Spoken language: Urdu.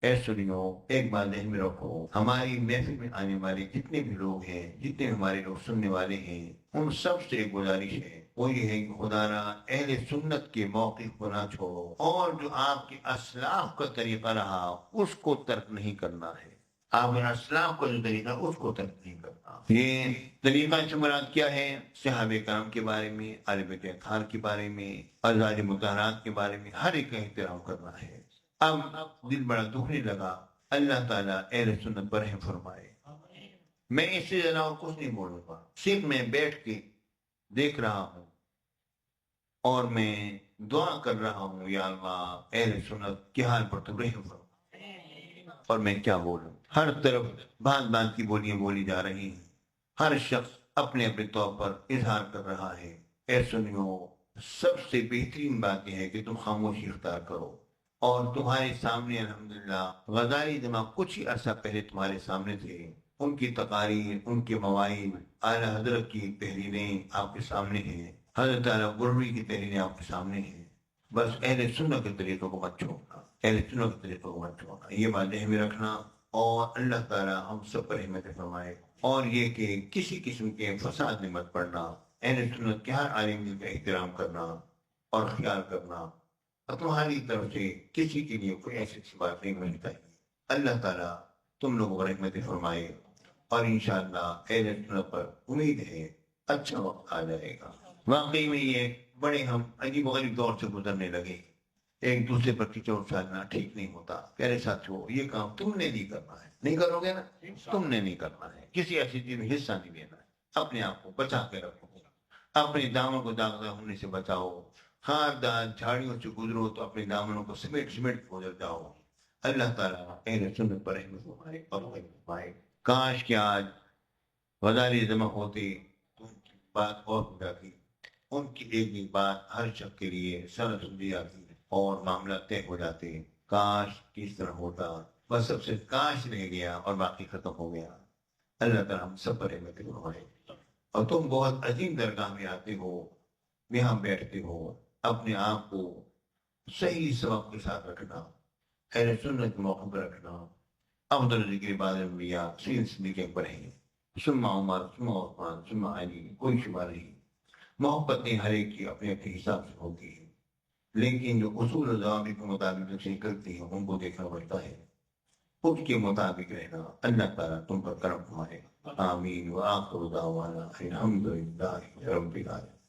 اے سنیو، ایک بات ذہن میں رکھو، ہماری محفل میں آنے والے جتنے بھی لوگ ہیں، جتنے بھی ہمارے لوگ سننے والے ہیں، ان سب سے ایک گزارش ہے، وہ یہ ہے کہ خدا را اہل سنت کے موقف کو نہ چھوڑو، اور جو آپ کے اسلاف کا طریقہ رہا اس کو ترک نہیں کرنا ہے۔ آپ نے اسلاف کا جو طریقہ اس کو ترک نہیں کرنا۔ یہ طریقہ سے مراد کیا ہے؟ صحابہ کرام کے بارے میں، آل بیت اطہار کے بارے میں، ازواج مطہرات کے بارے میں ہر ایک کا احترام کرنا ہے۔ اب دل بڑا دکھنے لگا، اللہ تعالیٰ اہل سنت پر رحم فرمائے۔ میں اس سے زیادہ اور کچھ نہیں بولوں گا، صرف میں بیٹھ کے دیکھ رہا ہوں اور میں دعا کر رہا ہوں، یا اللہ اہل سنت کے حال پر تو رحم فرما۔ اور میں کیا بولوں، ہر طرف بات بات کی بولیاں بولی جا رہی ہیں، ہر شخص اپنے اپنے طور پر اظہار کر رہا ہے۔ اے سنیو، سب سے بہترین بات یہ ہے کہ تم خاموشی اختیار کرو، اور تمہارے سامنے الحمدللہ غزالی جماعت کچھ ہی عرصہ پہلے تمہارے سامنے تھے، ان کی تقاریر، ان کے مواعظ، اعلی حضرت کی تحریریں آپ کے سامنے ہیں، حضرت اعلیٰ غروی کی تحریریں آپ کے سامنے ہیں۔ بس اہل سنت کے طریقوں کو مت چھوڑنا، اہل سنت کے طریقوں کو مت چھوڑنا، یہ بات ذہن میں رکھنا۔ اور اللہ تعالیٰ ہم سب پر رحمت فرمائے، اور یہ کہ کسی قسم کے فساد میں مت پڑنا، اہل سنت کے ہر عالم کا احترام کرنا اور خیال کرنا، اور تمہاری طرف سے کسی کے لیے کوئی ایسی بات نہیں ہونی چاہیے۔ اللہ تعالیٰ تم لوگوں کو رحمت فرمائے، اور انشاءاللہ اہل سنت پر امید ہے اچھا وقت آ جائے گا۔ واقعی میں یہ بڑے ہم عجیب و غریب دور سے گزرنے لگے، ایک دوسرے پر کیچڑ اچھالنا ٹھیک نہیں ہوتا۔ پیارے ساتھیو، یہ کام تم نے نہیں کرنا ہے، نہیں کرو گے نا، تم نے نہیں کرنا ہے، کسی ایسی چیز میں حصہ نہیں لینا ہے، اپنے آپ کو بچا کے رکھو، اپنے دامن کو داغدار ہونے سے بچاؤ، خاردار جھاڑیوں سے گزرو تو اپنے دامنوں کو سمیٹ سمیٹ کے گزر جاؤ۔ اللہ تعالیٰ اہل سنت پر رحمت فرمائے اور رحمت فرمائے۔ کاش کہ آج غزالی جمع ہوتے تو ان کی بات اور ہو جاتی، ان کی ایک ایک بات ہر شخص کے لیے سر سمجھی جاتی اور معاملہ طے ہو جاتے۔ کاش کس طرح ہوتا، بس سب سے کاش رہ گیا اور باقی ختم ہو گیا۔ اللہ تعالیٰ ہم سب پر رحمت فرمائے۔ اور تم بہت عظیم درگاہ میں آتے ہو، یہاں بیٹھتے ہو، اپنے آپ کو صحیح سبب کے ساتھ رکھنا، اہل سنت کے موقع پر رکھنا۔ افضل ذکر بعد الانبیاء سید صدیق اکبر ہیں، ثم عمر، ثم عثمان، ثم علی، کوئی شبہ نہیں۔ محبتیں ہر ایک کی اپنے اپنے حساب سے ہوتی ہیں، لیکن جو اصول و ضوابط کے مطابق جو چیز کرتی ہیں ان کو دیکھنا پڑتا ہے، اس کے مطابق رہنا۔ اللہ تعالیٰ تم پر کرم فرمائے، آمین۔ وآخر دعوانا الحمدللہ رب العالمین۔